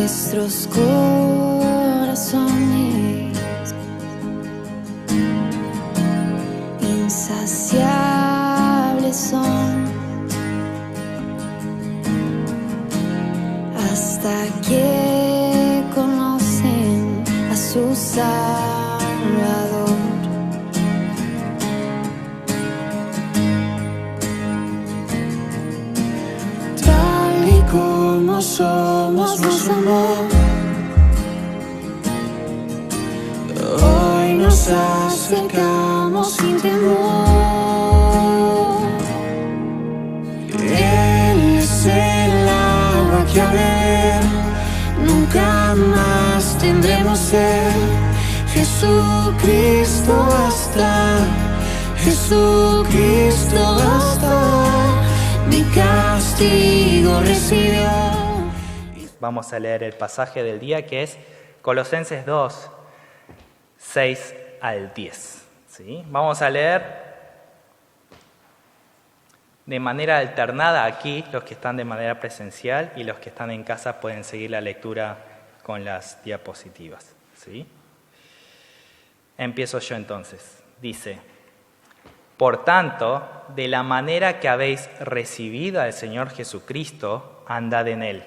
nuestros corazones insaciables son hasta que conocen a su Salvador. Tal y como somos nos amó, hoy nos acercamos sin temor. Él es el agua que a beber nunca más tendremos sed. Jesucristo basta, Jesucristo basta, mi castigo recibió. Vamos a leer el pasaje del día, que es Colosenses 2, 6 al 10. ¿Sí? Vamos a leer de manera alternada aquí, los que están de manera presencial, y los que están en casa pueden seguir la lectura con las diapositivas. ¿Sí? Empiezo yo entonces. Dice: por tanto, de la manera que habéis recibido al Señor Jesucristo, andad en Él.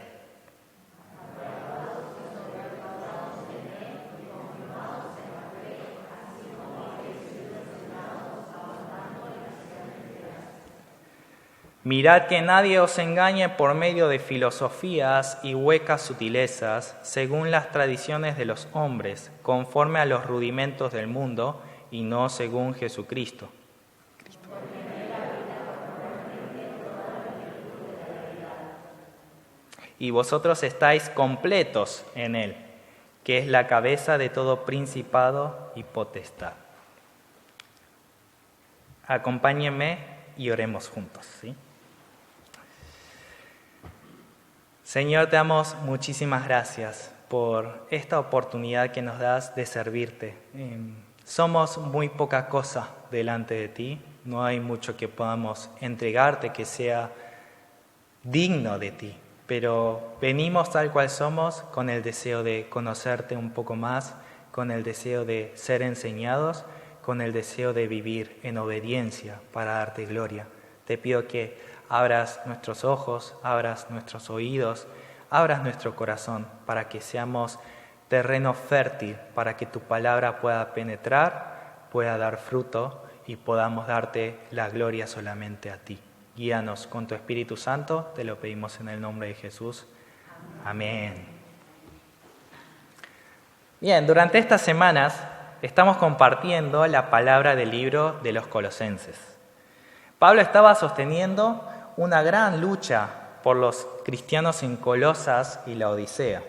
Mirad que nadie os engañe por medio de filosofías y huecas sutilezas, según las tradiciones de los hombres, conforme a los rudimentos del mundo, y no según Jesucristo. Y vosotros estáis completos en Él, que es la cabeza de todo principado y potestad. Acompáñenme y oremos juntos, ¿sí? Señor, te damos muchísimas gracias por esta oportunidad que nos das de servirte. Somos muy poca cosa delante de ti, no hay mucho que podamos entregarte que sea digno de ti, pero venimos tal cual somos con el deseo de conocerte un poco más, con el deseo de ser enseñados, con el deseo de vivir en obediencia para darte gloria. Te pido que abras nuestros ojos, abras nuestros oídos, abras nuestro corazón para que seamos terreno fértil, para que tu palabra pueda penetrar, pueda dar fruto y podamos darte la gloria solamente a ti. Guíanos con tu Espíritu Santo, te lo pedimos en el nombre de Jesús. Amén. Bien, durante estas semanas estamos compartiendo la palabra del libro de los Colosenses. Pablo estaba sosteniendo una gran lucha por los cristianos en Colosas y la Odisea.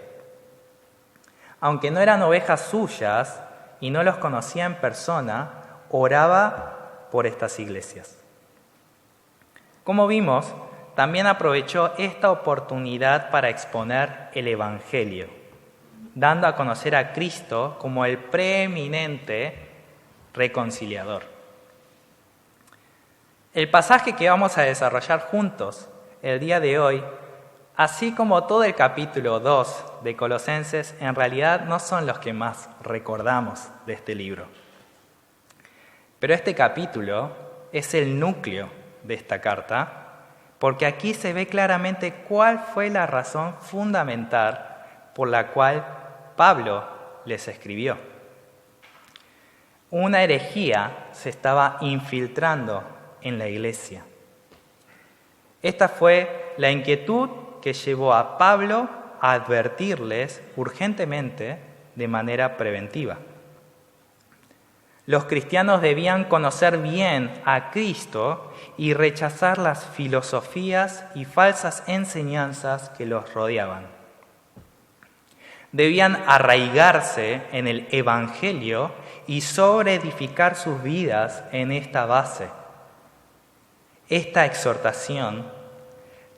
Aunque no eran ovejas suyas y no los conocía en persona, oraba por estas iglesias. Como vimos, también aprovechó esta oportunidad para exponer el Evangelio, dando a conocer a Cristo como el preeminente reconciliador. El pasaje que vamos a desarrollar juntos el día de hoy, así como todo el capítulo 2 de Colosenses, en realidad no son los que más recordamos de este libro. Pero este capítulo es el núcleo de esta carta, porque aquí se ve claramente cuál fue la razón fundamental por la cual Pablo les escribió. Una herejía se estaba infiltrando en la iglesia. Esta fue la inquietud que llevó a Pablo a advertirles urgentemente de manera preventiva. Los cristianos debían conocer bien a Cristo y rechazar las filosofías y falsas enseñanzas que los rodeaban. Debían arraigarse en el Evangelio y sobreedificar sus vidas en esta base. Esta exhortación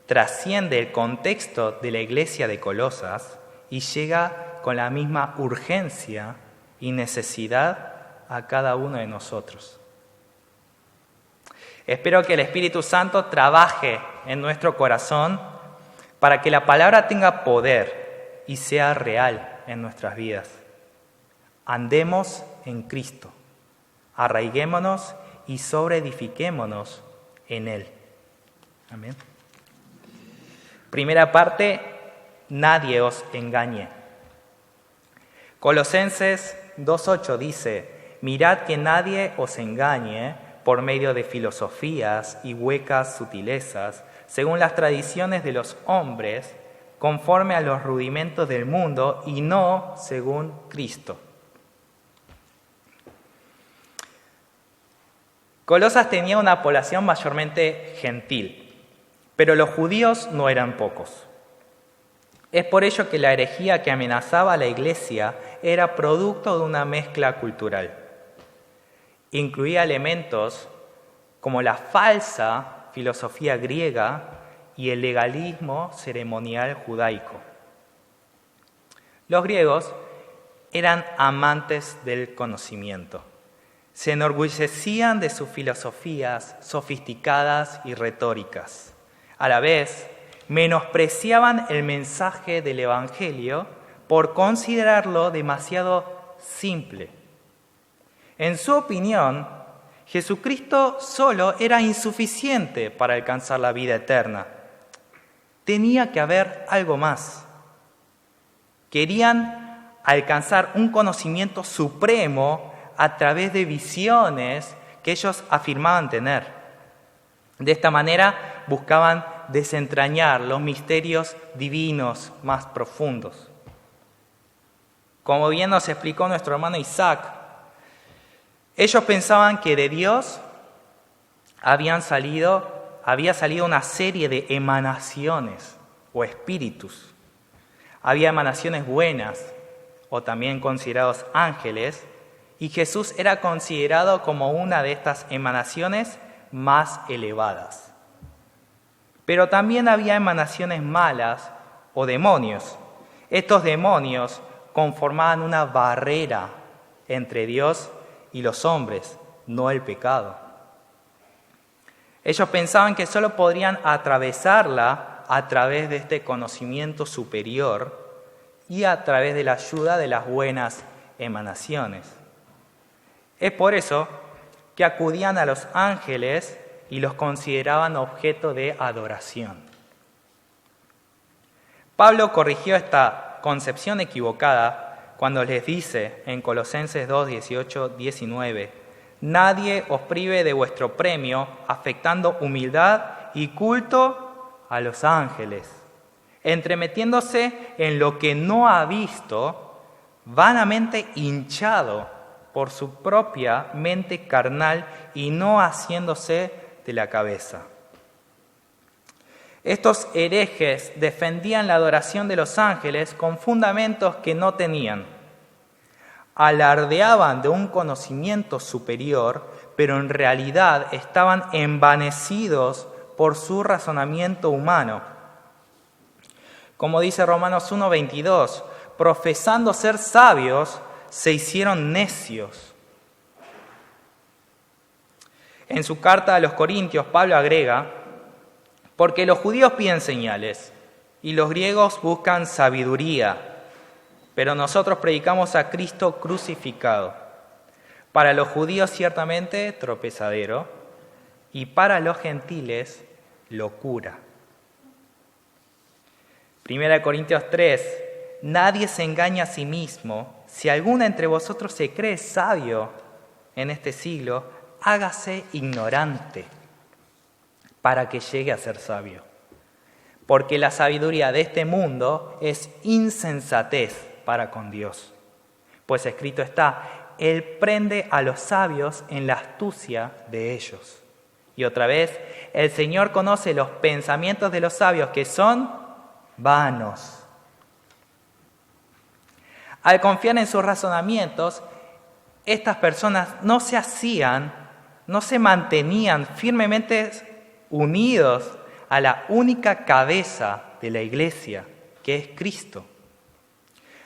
trasciende el contexto de la iglesia de Colosas y llega con la misma urgencia y necesidad a cada uno de nosotros. Espero que el Espíritu Santo trabaje en nuestro corazón para que la palabra tenga poder y sea real en nuestras vidas. Andemos en Cristo, arraiguémonos y sobreedifiquémonos en Él. Amén. Primera parte, nadie os engañe. Colosenses 2:8 dice: mirad que nadie os engañe por medio de filosofías y huecas sutilezas, según las tradiciones de los hombres, conforme a los rudimentos del mundo y no según Cristo. Colosas tenía una población mayormente gentil, pero los judíos no eran pocos. Es por ello que la herejía que amenazaba a la iglesia era producto de una mezcla cultural. Incluía elementos como la falsa filosofía griega y el legalismo ceremonial judaico. Los griegos eran amantes del conocimiento. Se enorgullecían de sus filosofías sofisticadas y retóricas. A la vez, menospreciaban el mensaje del Evangelio por considerarlo demasiado simple. En su opinión, Jesucristo solo era insuficiente para alcanzar la vida eterna. Tenía que haber algo más. Querían alcanzar un conocimiento supremo a través de visiones que ellos afirmaban tener. De esta manera buscaban desentrañar los misterios divinos más profundos. Como bien nos explicó nuestro hermano Isaac, ellos pensaban que de Dios había salido una serie de emanaciones o espíritus. Había emanaciones buenas o también considerados ángeles, y Jesús era considerado como una de estas emanaciones más elevadas. Pero también había emanaciones malas o demonios. Estos demonios conformaban una barrera entre Dios y los hombres, no el pecado. Ellos pensaban que solo podrían atravesarla a través de este conocimiento superior y a través de la ayuda de las buenas emanaciones. Es por eso que acudían a los ángeles y los consideraban objeto de adoración. Pablo corrigió esta concepción equivocada cuando les dice en Colosenses 2, 18, 19: nadie os prive de vuestro premio, afectando humildad y culto a los ángeles, entremetiéndose en lo que no ha visto, vanamente hinchado por su propia mente carnal y no haciéndose de la cabeza. Estos herejes defendían la adoración de los ángeles con fundamentos que no tenían. Alardeaban de un conocimiento superior, pero en realidad estaban envanecidos por su razonamiento humano. Como dice Romanos 1:22, profesando ser sabios, se hicieron necios. En su carta a los Corintios, Pablo agrega: porque los judíos piden señales y los griegos buscan sabiduría, pero nosotros predicamos a Cristo crucificado. Para los judíos ciertamente tropezadero y para los gentiles locura. 1 Corintios 3: nadie se engaña a sí mismo. Si alguno entre vosotros se cree sabio en este siglo, hágase ignorante para que llegue a ser sabio. Porque la sabiduría de este mundo es insensatez para con Dios. Pues escrito está: Él prende a los sabios en la astucia de ellos. Y otra vez, el Señor conoce los pensamientos de los sabios, que son vanos. Al confiar en sus razonamientos, estas personas no se mantenían firmemente unidos a la única cabeza de la iglesia, que es Cristo.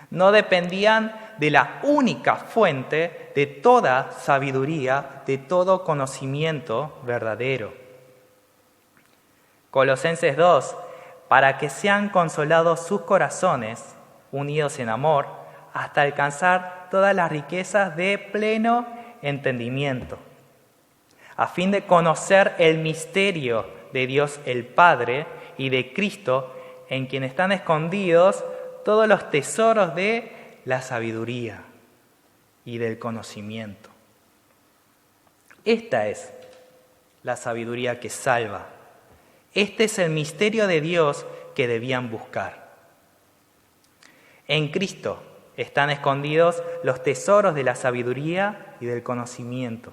No dependían de la única fuente de toda sabiduría, de todo conocimiento verdadero. Colosenses 2: para que sean consolados sus corazones unidos en amor, hasta alcanzar todas las riquezas de pleno entendimiento, a fin de conocer el misterio de Dios el Padre y de Cristo, en quien están escondidos todos los tesoros de la sabiduría y del conocimiento. Esta es la sabiduría que salva. Este es el misterio de Dios que debían buscar. En Cristo están escondidos los tesoros de la sabiduría y del conocimiento.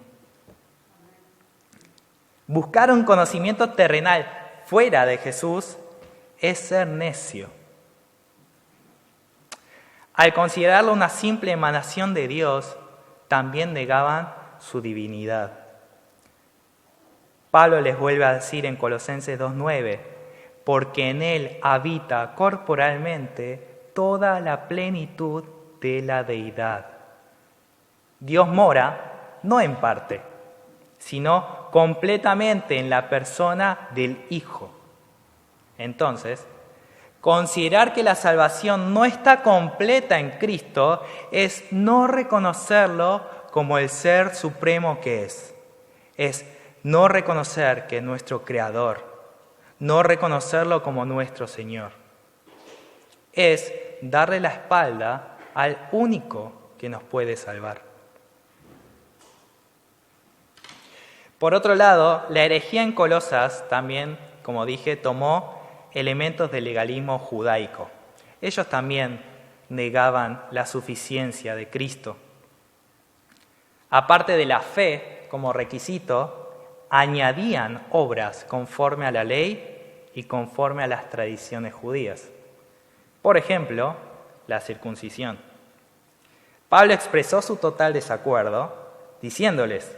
Buscar un conocimiento terrenal fuera de Jesús es ser necio. Al considerarlo una simple emanación de Dios, también negaban su divinidad. Pablo les vuelve a decir en Colosenses 2:9, porque en Él habita corporalmente toda la plenitud de la deidad. Dios mora no en parte, sino completamente en la persona del Hijo. Entonces, considerar que la salvación no está completa en Cristo es no reconocerlo como el Ser Supremo que es no reconocer que es nuestro Creador, no reconocerlo como nuestro Señor. Es darle la espalda al único que nos puede salvar. Por otro lado, la herejía en Colosas también, como dije, tomó elementos del legalismo judaico. Ellos también negaban la suficiencia de Cristo. Aparte de la fe como requisito, añadían obras conforme a la ley y conforme a las tradiciones judías. Por ejemplo, la circuncisión. Pablo expresó su total desacuerdo diciéndoles,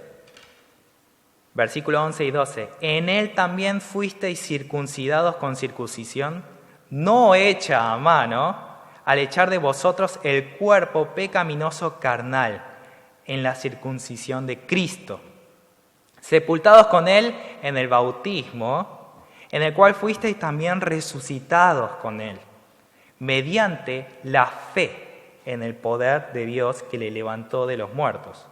versículos 11 y 12, en él también fuisteis circuncidados con circuncisión, no hecha a mano, al echar de vosotros el cuerpo pecaminoso carnal, en la circuncisión de Cristo, sepultados con Él en el bautismo, en el cual fuisteis también resucitados con Él, mediante la fe en el poder de Dios que le levantó de los muertos.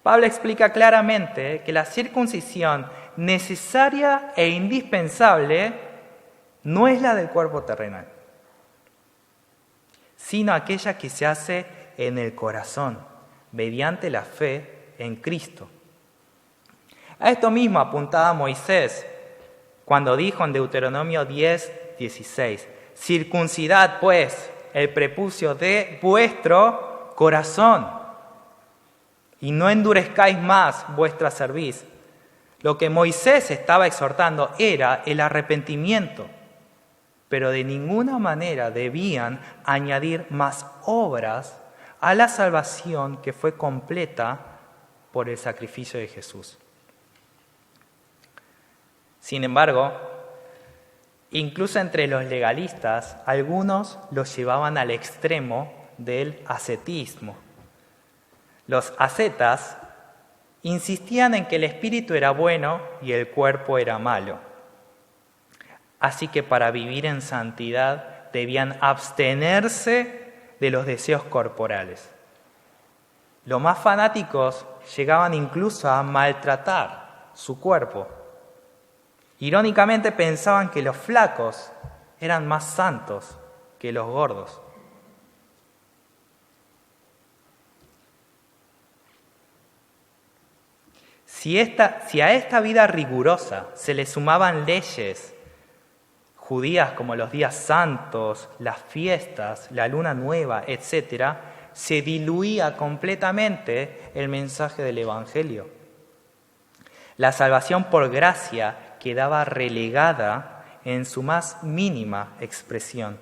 Pablo explica claramente que la circuncisión necesaria e indispensable no es la del cuerpo terrenal, sino aquella que se hace en el corazón, mediante la fe en Cristo. A esto mismo apuntaba Moisés cuando dijo en Deuteronomio 10:16, circuncidad pues el prepucio de vuestro corazón y no endurezcáis más vuestra cerviz. Lo que Moisés estaba exhortando era el arrepentimiento, pero de ninguna manera debían añadir más obras a la salvación que fue completa por el sacrificio de Jesús. Sin embargo, incluso entre los legalistas, algunos los llevaban al extremo del ascetismo. Los ascetas insistían en que el espíritu era bueno y el cuerpo era malo. Así que para vivir en santidad debían abstenerse de los deseos corporales. Los más fanáticos llegaban incluso a maltratar su cuerpo. Irónicamente pensaban que los flacos eran más santos que los gordos. Si a esta vida rigurosa se le sumaban leyes judías como los días santos, las fiestas, la luna nueva, etc., se diluía completamente el mensaje del Evangelio. La salvación por gracia quedaba relegada en su más mínima expresión.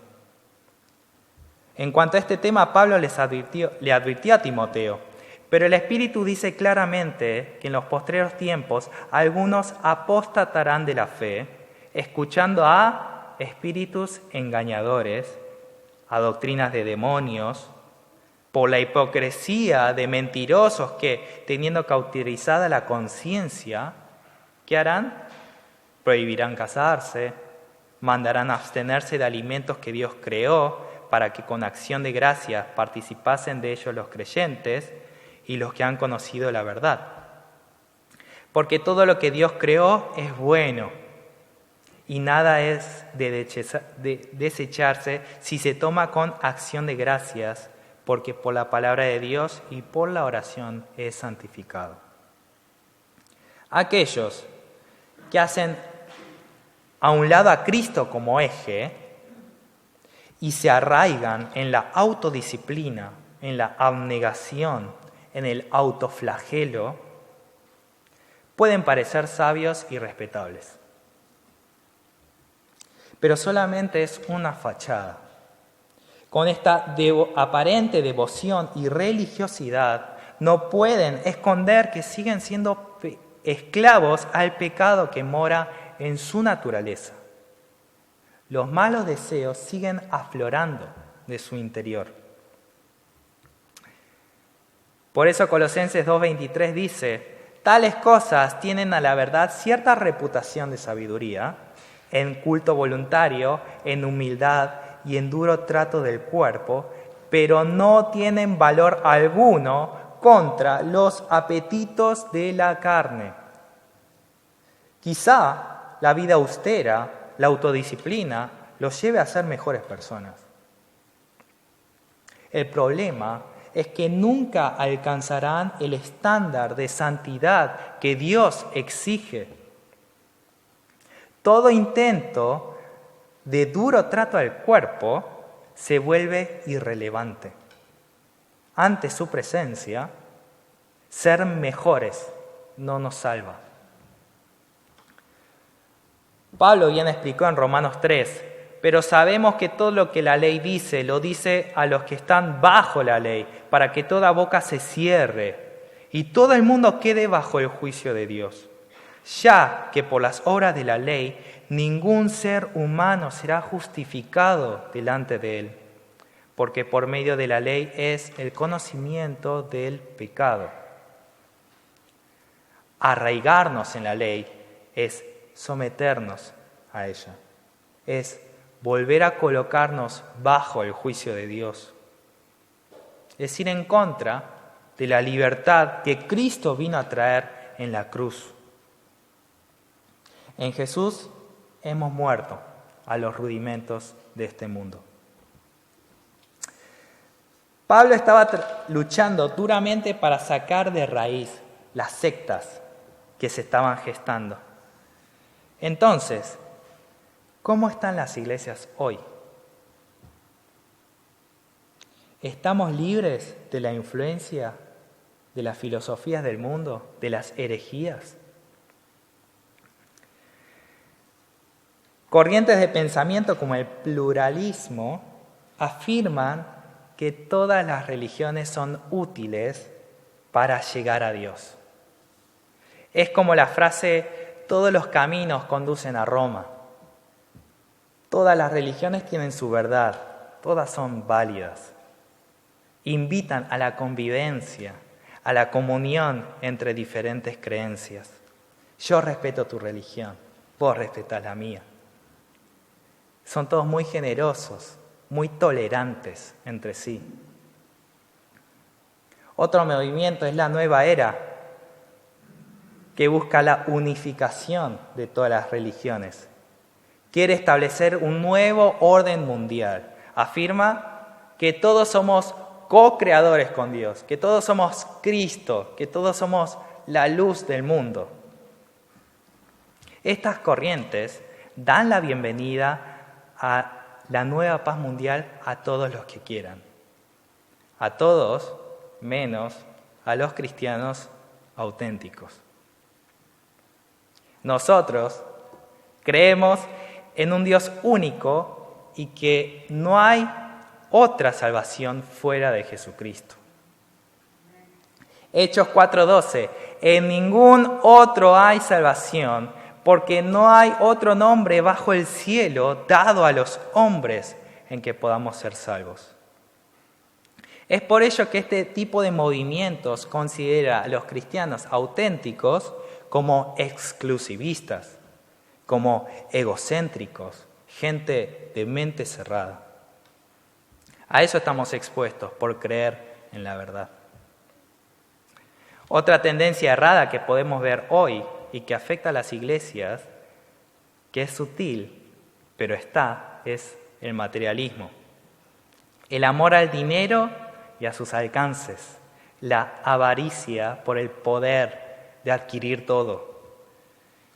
En cuanto a este tema, Pablo le advirtió a Timoteo, pero el Espíritu dice claramente que en los postreros tiempos algunos apostatarán de la fe, escuchando a espíritus engañadores, a doctrinas de demonios, por la hipocresía de mentirosos que, teniendo cauterizada la conciencia, ¿qué harán? Prohibirán casarse, mandarán abstenerse de alimentos que Dios creó, para que con acción de gracias participasen de ellos los creyentes y los que han conocido la verdad. Porque todo lo que Dios creó es bueno y nada es de desecharse si se toma con acción de gracias, porque por la palabra de Dios y por la oración es santificado. Aquellos que hacen a un lado a Cristo como eje y se arraigan en la autodisciplina, en la abnegación, en el autoflagelo, pueden parecer sabios y respetables. Pero solamente es una fachada. Con esta aparente devoción y religiosidad no pueden esconder que siguen siendo esclavos al pecado que mora en su naturaleza. Los malos deseos siguen aflorando de su interior. Por eso Colosenses 2:23 dice: tales cosas tienen a la verdad cierta reputación de sabiduría, en culto voluntario, en humildad y en duro trato del cuerpo, pero no tienen valor alguno contra los apetitos de la carne. Quizá la vida austera, la autodisciplina, los lleve a ser mejores personas. El problema es que nunca alcanzarán el estándar de santidad que Dios exige. Todo intento de duro trato al cuerpo se vuelve irrelevante. Ante su presencia, ser mejores no nos salva. Pablo bien explicó en Romanos 3, pero sabemos que todo lo que la ley dice, lo dice a los que están bajo la ley, para que toda boca se cierre y todo el mundo quede bajo el juicio de Dios. Ya que por las obras de la ley, ningún ser humano será justificado delante de él, porque por medio de la ley es el conocimiento del pecado. Arraigarnos en la ley es someternos a ella, es volver a colocarnos bajo el juicio de Dios, es ir en contra de la libertad que Cristo vino a traer en la cruz. En Jesús hemos muerto a los rudimentos de este mundo. Pablo estaba luchando duramente para sacar de raíz las sectas que se estaban gestando. Entonces, ¿cómo están las iglesias hoy? ¿Estamos libres de la influencia de las filosofías del mundo, de las herejías? Corrientes de pensamiento como el pluralismo afirman que todas las religiones son útiles para llegar a Dios. Es como la frase: todos los caminos conducen a Roma. Todas las religiones tienen su verdad, todas son válidas. Invitan a la convivencia, a la comunión entre diferentes creencias. Yo respeto tu religión, vos respetás la mía. Son todos muy generosos, muy tolerantes entre sí. Otro movimiento es la nueva era, que busca la unificación de todas las religiones. Quiere establecer un nuevo orden mundial. Afirma que todos somos co-creadores con Dios, que todos somos Cristo, que todos somos la luz del mundo. Estas corrientes dan la bienvenida a la nueva paz mundial a todos los que quieran. A todos, menos a los cristianos auténticos. Nosotros creemos en un Dios único y que no hay otra salvación fuera de Jesucristo. Hechos 4:12, en ningún otro hay salvación, porque no hay otro nombre bajo el cielo dado a los hombres en que podamos ser salvos. Es por ello que este tipo de movimientos considera a los cristianos auténticos como exclusivistas, como egocéntricos, gente de mente cerrada. A eso estamos expuestos por creer en la verdad. Otra tendencia errada que podemos ver hoy y que afecta a las iglesias, que es sutil, pero es el materialismo. El amor al dinero y a sus alcances, la avaricia por el poder de adquirir todo.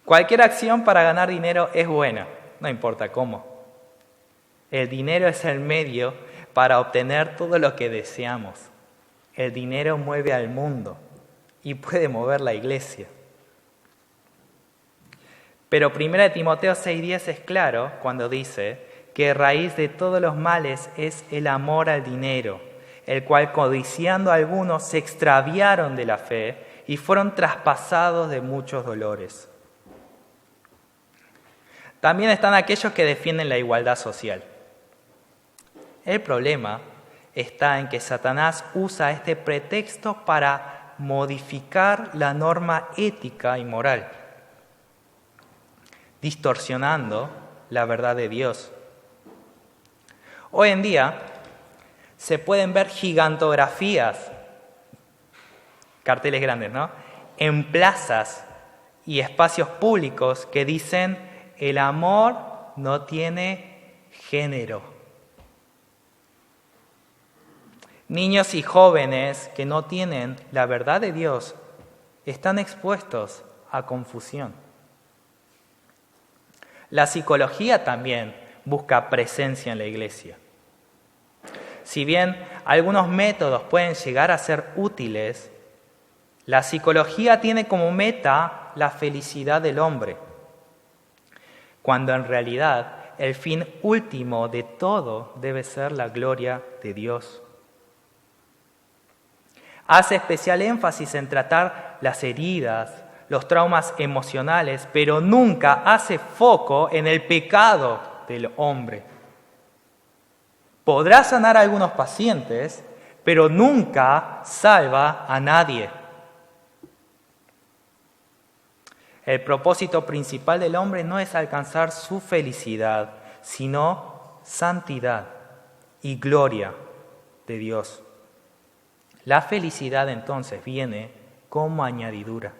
Cualquier acción para ganar dinero es buena, no importa cómo. El dinero es el medio para obtener todo lo que deseamos. El dinero mueve al mundo y puede mover la iglesia. Pero 1 Timoteo 6:10 es claro cuando dice que raíz de todos los males es el amor al dinero, el cual codiciando a algunos se extraviaron de la fe y fueron traspasados de muchos dolores. También están aquellos que defienden la igualdad social. El problema está en que Satanás usa este pretexto para modificar la norma ética y moral, distorsionando la verdad de Dios. Hoy en día se pueden ver gigantografías, carteles grandes, ¿no?, en plazas y espacios públicos que dicen: el amor no tiene género. Niños y jóvenes que no tienen la verdad de Dios están expuestos a confusión. La psicología también busca presencia en la iglesia. Si bien algunos métodos pueden llegar a ser útiles, la psicología tiene como meta la felicidad del hombre, cuando en realidad el fin último de todo debe ser la gloria de Dios. Hace especial énfasis en tratar las heridas, los traumas emocionales, pero nunca hace foco en el pecado del hombre. Podrá sanar a algunos pacientes, pero nunca salva a nadie. El propósito principal del hombre no es alcanzar su felicidad, sino santidad y gloria de Dios. La felicidad entonces viene como añadidura.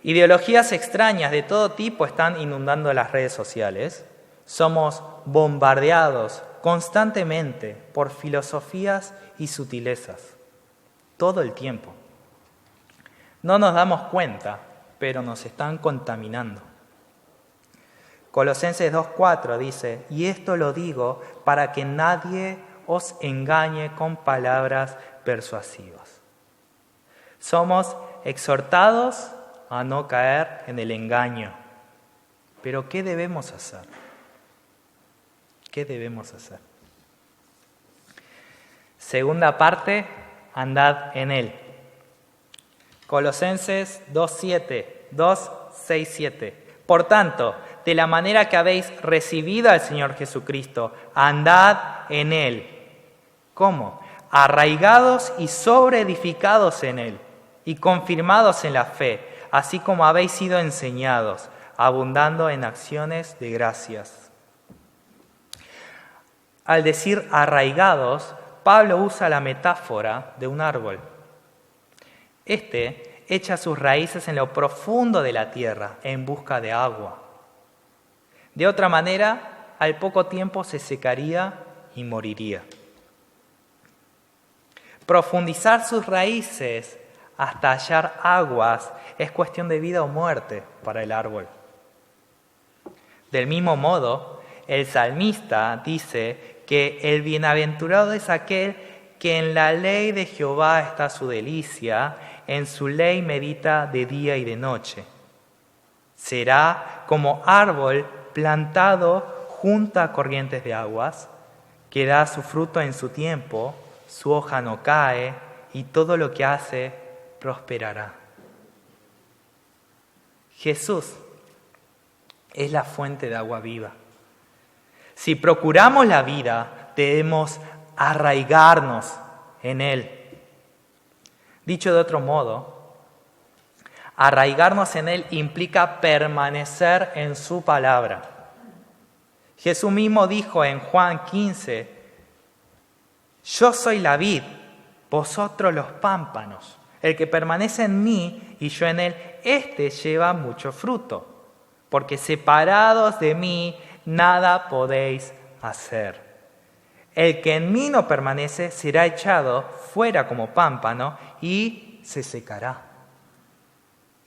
Ideologías extrañas de todo tipo están inundando las redes sociales. Somos bombardeados constantemente por filosofías y sutilezas, todo el tiempo. No nos damos cuenta, pero nos están contaminando. Colosenses 2:4 dice: y esto lo digo para que nadie os engañe con palabras persuasivas. Somos exhortados a no caer en el engaño. Pero ¿qué debemos hacer? ¿Qué debemos hacer? Segunda parte, andad en Él. Colosenses 2:6-7. Por tanto, de la manera que habéis recibido al Señor Jesucristo, andad en Él. ¿Cómo? Arraigados y sobreedificados en Él y confirmados en la fe, así como habéis sido enseñados, abundando en acciones de gracias. Al decir arraigados, Pablo usa la metáfora de un árbol. Este echa sus raíces en lo profundo de la tierra en busca de agua. De otra manera, al poco tiempo se secaría y moriría. Profundizar sus raíces hasta hallar aguas es cuestión de vida o muerte para el árbol. Del mismo modo, el salmista dice que el bienaventurado es aquel que en la ley de Jehová está su delicia, en su ley medita de día y de noche. Será como árbol plantado junto a corrientes de aguas, que da su fruto en su tiempo, su hoja no cae y todo lo que hace prosperará. Jesús es la fuente de agua viva. Si procuramos la vida, debemos arraigarnos en Él. Dicho de otro modo, arraigarnos en Él implica permanecer en su palabra. Jesús mismo dijo en Juan 15, yo soy la vid, vosotros los pámpanos. El que permanece en mí y yo en él, éste lleva mucho fruto, porque separados de mí nada podéis hacer. El que en mí no permanece será echado fuera como pámpano y se secará.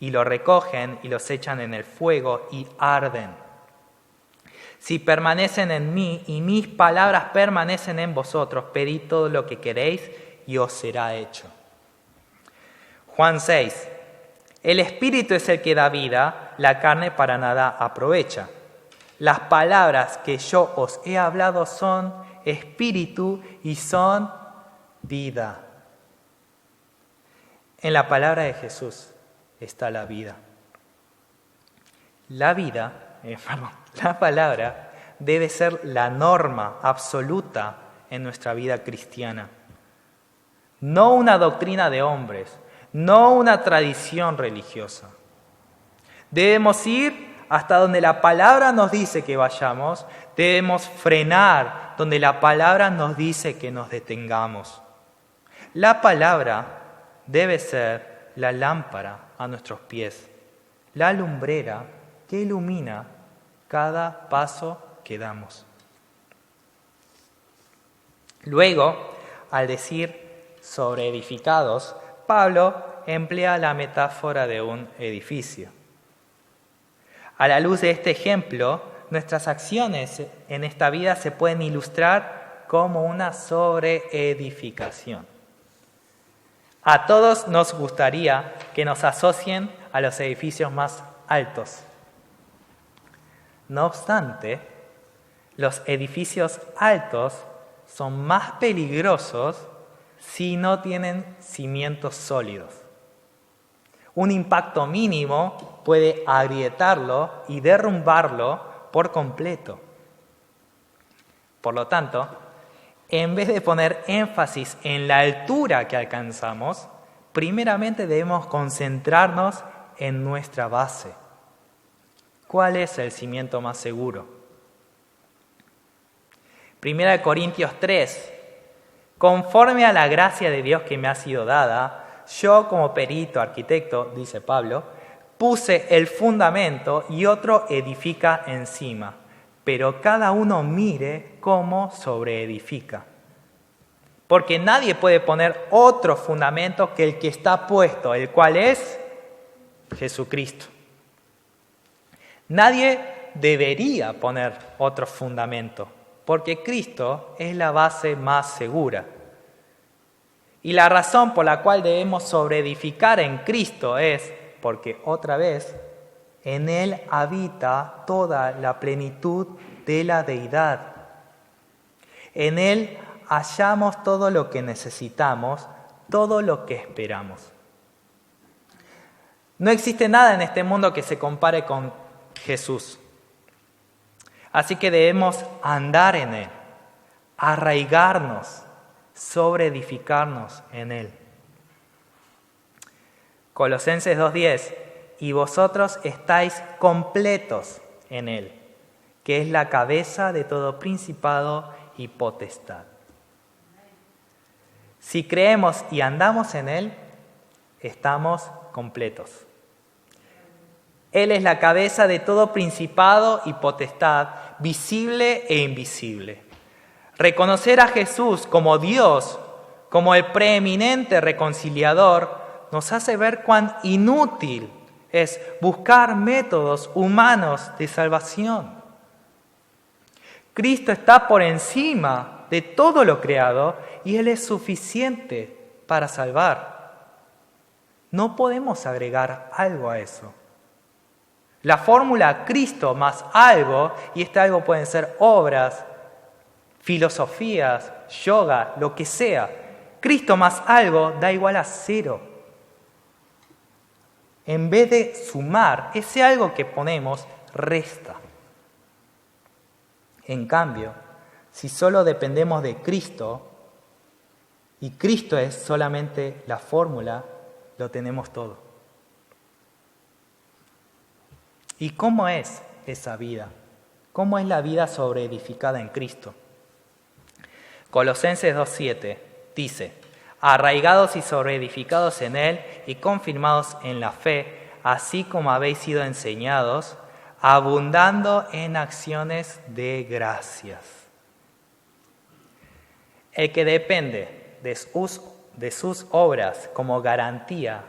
Y lo recogen y los echan en el fuego y arden. Si permanecen en mí y mis palabras permanecen en vosotros, pedid todo lo que queréis y os será hecho. Juan 6. El Espíritu es el que da vida, la carne para nada aprovecha. Las palabras que yo os he hablado son espíritu y son vida. En la palabra de Jesús está la vida. La palabra debe ser la norma absoluta en nuestra vida cristiana. No una doctrina de hombres, no una tradición religiosa. Debemos ir hasta donde la palabra nos dice que vayamos, debemos frenar donde la palabra nos dice que nos detengamos. La palabra debe ser la lámpara a nuestros pies, la lumbrera que ilumina cada paso que damos. Luego, al decir sobre edificados, Pablo emplea la metáfora de un edificio. A la luz de este ejemplo, nuestras acciones en esta vida se pueden ilustrar como una sobreedificación. A todos nos gustaría que nos asocien a los edificios más altos. No obstante, los edificios altos son más peligrosos si no tienen cimientos sólidos. Un impacto mínimo puede agrietarlo y derrumbarlo por completo. Por lo tanto, en vez de poner énfasis en la altura que alcanzamos, primeramente debemos concentrarnos en nuestra base. ¿Cuál es el cimiento más seguro? 1 Corintios 3. Conforme a la gracia de Dios que me ha sido dada, yo como perito arquitecto, dice Pablo, puse el fundamento y otro edifica encima, pero cada uno mire cómo sobreedifica. Porque nadie puede poner otro fundamento que el que está puesto, el cual es Jesucristo. Nadie debería poner otro fundamento, porque Cristo es la base más segura. Y la razón por la cual debemos sobreedificar en Cristo es porque, otra vez, en Él habita toda la plenitud de la deidad. En Él hallamos todo lo que necesitamos, todo lo que esperamos. No existe nada en este mundo que se compare con Jesús. Así que debemos andar en Él, arraigarnos, sobreedificarnos en Él. Colosenses 2:10, y vosotros estáis completos en Él, que es la cabeza de todo principado y potestad. Si creemos y andamos en Él, estamos completos. Él es la cabeza de todo principado y potestad, visible e invisible. Reconocer a Jesús como Dios, como el preeminente reconciliador, nos hace ver cuán inútil es buscar métodos humanos de salvación. Cristo está por encima de todo lo creado y Él es suficiente para salvar. No podemos agregar algo a eso. La fórmula Cristo más algo, y este algo pueden ser obras, filosofías, yoga, lo que sea. Cristo más algo da igual a 0. En vez de sumar, ese algo que ponemos resta. En cambio, si solo dependemos de Cristo, y Cristo es solamente la fórmula, lo tenemos todo. ¿Y cómo es esa vida ¿Cómo es la vida sobreedificada en Cristo? Colosenses 2:7 dice: arraigados y sobreedificados en Él y confirmados en la fe, así como habéis sido enseñados, abundando en acciones de gracias. El que depende de sus obras como garantía,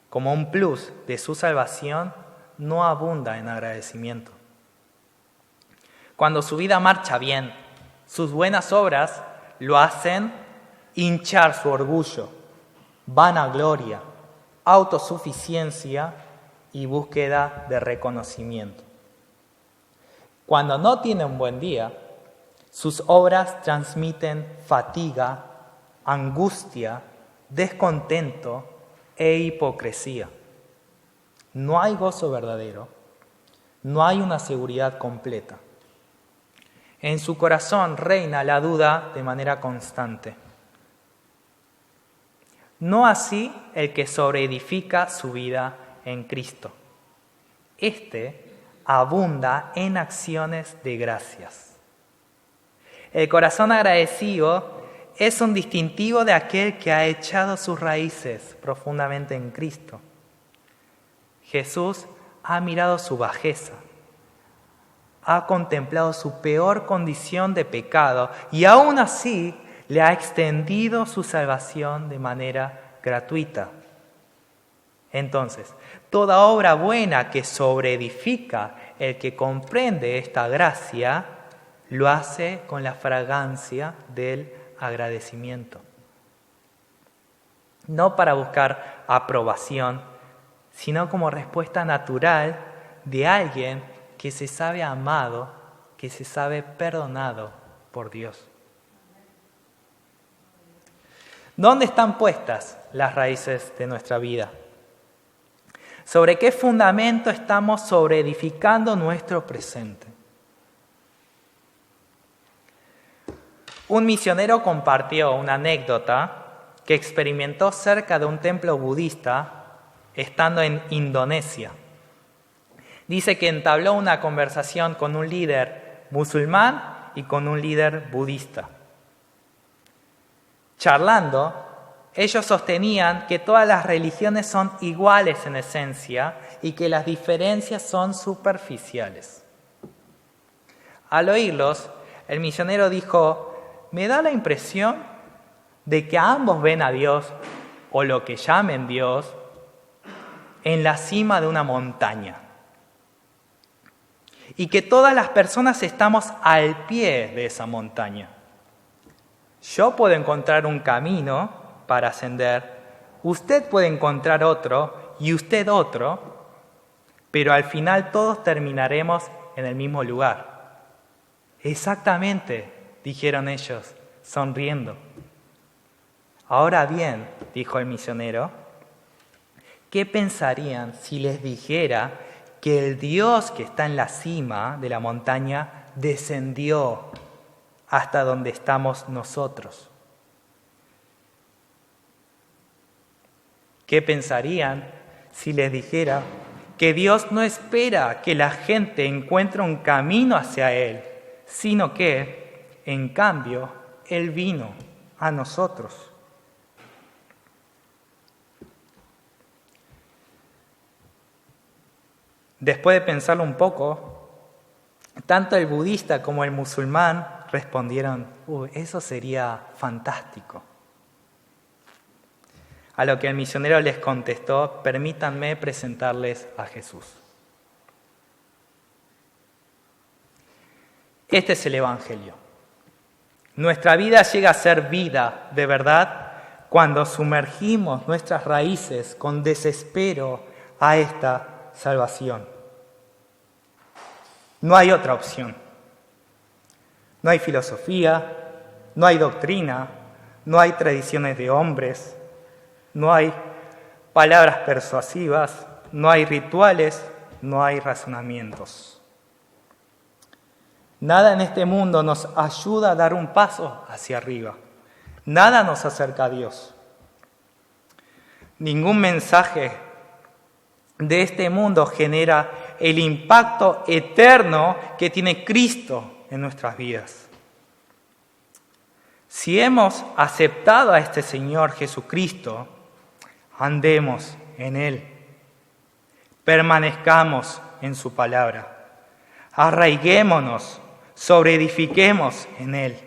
como un plus de su salvación, no abunda en agradecimiento. Cuando su vida marcha bien, sus buenas obras lo hacen hinchar su orgullo, vanagloria, autosuficiencia y búsqueda de reconocimiento. Cuando no tiene un buen día, sus obras transmiten fatiga, angustia, descontento e hipocresía. No hay gozo verdadero, no hay una seguridad completa. En su corazón reina la duda de manera constante. No así el que sobreedifica su vida en Cristo. Este abunda en acciones de gracias. El corazón agradecido es un distintivo de aquel que ha echado sus raíces profundamente en Cristo. Jesús ha mirado su bajeza, ha contemplado su peor condición de pecado y aún así le ha extendido su salvación de manera gratuita. Entonces, toda obra buena que sobreedifica el que comprende esta gracia, lo hace con la fragancia del agradecimiento. No para buscar aprobación, sino como respuesta natural de alguien que se sabe amado, que se sabe perdonado por Dios. ¿Dónde están puestas las raíces de nuestra vida? ¿Sobre qué fundamento estamos sobreedificando nuestro presente? Un misionero compartió una anécdota que experimentó cerca de un templo budista estando en Indonesia. Dice que entabló una conversación con un líder musulmán y con un líder budista. Charlando, ellos sostenían que todas las religiones son iguales en esencia y que las diferencias son superficiales. Al oírlos, el misionero dijo: me da la impresión de que ambos ven a Dios, o lo que llamen Dios, en la cima de una montaña. Y que todas las personas estamos al pie de esa montaña. Yo puedo encontrar un camino para ascender, usted puede encontrar otro y usted otro, pero al final todos terminaremos en el mismo lugar. Exactamente, dijeron ellos, sonriendo. Ahora bien, dijo el misionero, ¿qué pensarían si les dijera que el Dios que está en la cima de la montaña descendió hasta donde estamos nosotros? ¿Qué pensarían si les dijera que Dios no espera que la gente encuentre un camino hacia Él, sino que, en cambio, Él vino a nosotros? Después de pensarlo un poco, tanto el budista como el musulmán respondieron: eso sería fantástico. A lo que el misionero les contestó: permítanme presentarles a Jesús. Este es el Evangelio. Nuestra vida llega a ser vida de verdad cuando sumergimos nuestras raíces con desespero a esta salvación. No hay otra opción. No hay filosofía, no hay doctrina, no hay tradiciones de hombres, no hay palabras persuasivas, no hay rituales, no hay razonamientos. Nada en este mundo nos ayuda a dar un paso hacia arriba. Nada nos acerca a Dios. Ningún mensaje de este mundo genera el impacto eterno que tiene Cristo en nuestras vidas. Si hemos aceptado a este Señor Jesucristo, andemos en Él, permanezcamos en su palabra, arraiguémonos, sobreedifiquemos en Él.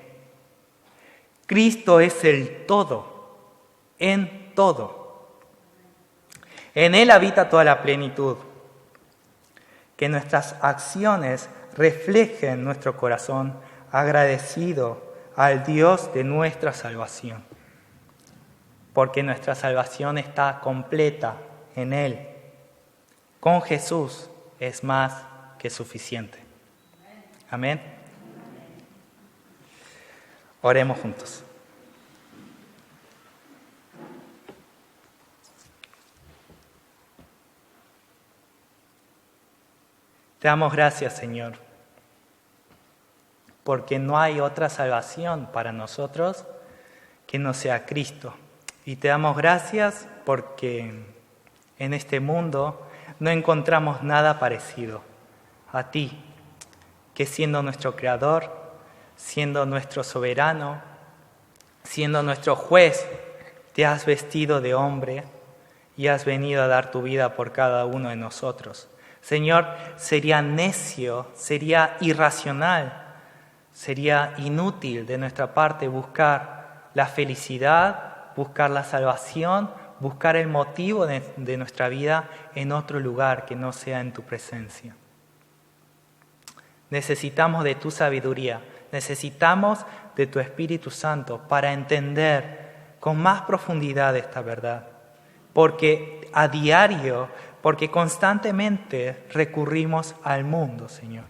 Cristo es el todo, en todo. En Él habita toda la plenitud. Que nuestras acciones reflejen nuestro corazón agradecido al Dios de nuestra salvación. Porque nuestra salvación está completa en Él. Con Jesús es más que suficiente. Amén. Oremos juntos. Te damos gracias, Señor, porque no hay otra salvación para nosotros que no sea Cristo. Y te damos gracias porque en este mundo no encontramos nada parecido a ti, que siendo nuestro Creador, siendo nuestro soberano, siendo nuestro juez, te has vestido de hombre y has venido a dar tu vida por cada uno de nosotros. Señor, sería necio, sería irracional, sería inútil de nuestra parte buscar la felicidad, buscar la salvación, buscar el motivo de nuestra vida en otro lugar que no sea en tu presencia. Necesitamos de tu sabiduría, necesitamos de tu Espíritu Santo para entender con más profundidad esta verdad. Porque a diario, porque constantemente recurrimos al mundo, Señor.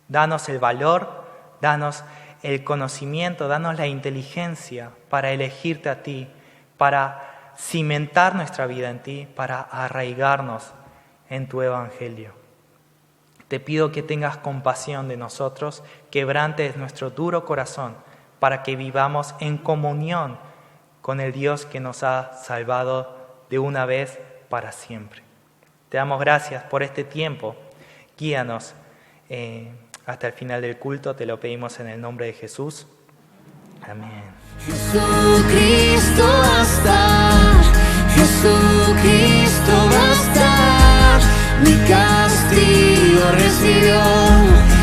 Danos el valor, danos el conocimiento, danos la inteligencia para elegirte a ti, para cimentar nuestra vida en ti, para arraigarnos en tu evangelio. Te pido que tengas compasión de nosotros, quebrantes nuestro duro corazón, para que vivamos en comunión con el Dios que nos ha salvado de una vez para siempre. Te damos gracias por este tiempo. Guíanos hasta el final del culto. Te lo pedimos en el nombre de Jesús. Amén. Jesucristo basta, Jesucristo basta, mi castigo recibió.